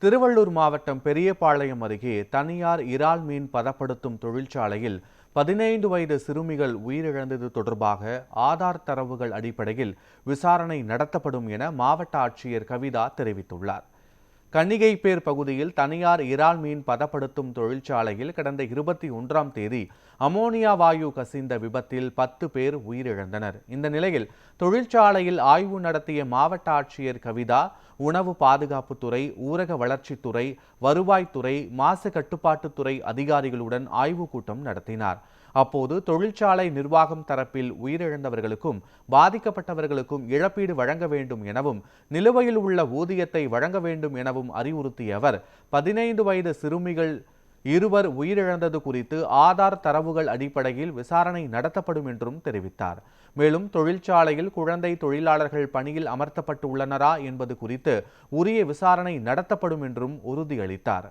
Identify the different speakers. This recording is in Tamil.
Speaker 1: திருவள்ளூர் மாவட்டம் பெரியபாளையம் அருகே தனியார் இறால் மீன் பதப்படுத்தும் தொழிற்சாலையில் 15 வயது சிறுமிகள் உயிரிழந்தது தொடர்பாக ஆதார் தரவுகள் அடிப்படையில் விசாரணை நடத்தப்படும் என மாவட்ட ஆட்சியர் கவிதா தெரிவித்துள்ளார். கன்னிகைப்பேர் பகுதியில் தனியார் இறால் மீன் பதப்படுத்தும் தொழிற்சாலையில் கடந்த 21ஆம் தேதி அமோனியா வாயு கசிந்த விபத்தில் 10 பேர் உயிரிழந்தனர். இந்த நிலையில் தொழிற்சாலையில் ஆய்வு நடத்திய மாவட்ட ஆட்சியர் கவிதா உணவு பாதுகாப்புத்துறை, ஊரக வளர்ச்சித்துறை, வருவாய்த்துறை, மாசு கட்டுப்பாட்டுத்துறை அதிகாரிகளுடன் ஆய்வுக் கூட்டம் நடத்தினார். அப்போது தொழிற்சாலை நிர்வாகம் தரப்பில் உயிரிழந்தவர்களுக்கும் பாதிக்கப்பட்டவர்களுக்கும் இழப்பீடு வழங்க வேண்டும் எனவும் நிலுவையில் உள்ள ஊதியத்தை வழங்க வேண்டும் எனவும் அறிவுறுத்திய அவர் 15 வயது சிறுமிகள் 2 உயிரிழந்தது குறித்து ஆதார் தரவுகள் அடிப்படையில் விசாரணை நடத்தப்படும் என்றும் தெரிவித்தார். மேலும் தொழிற்சாலையில் குழந்தை தொழிலாளர்கள் பணியில் அமர்த்தப்பட்டு உள்ளனரா என்பது குறித்து உரிய விசாரணை நடத்தப்படும் என்றும் உறுதியளித்தார்.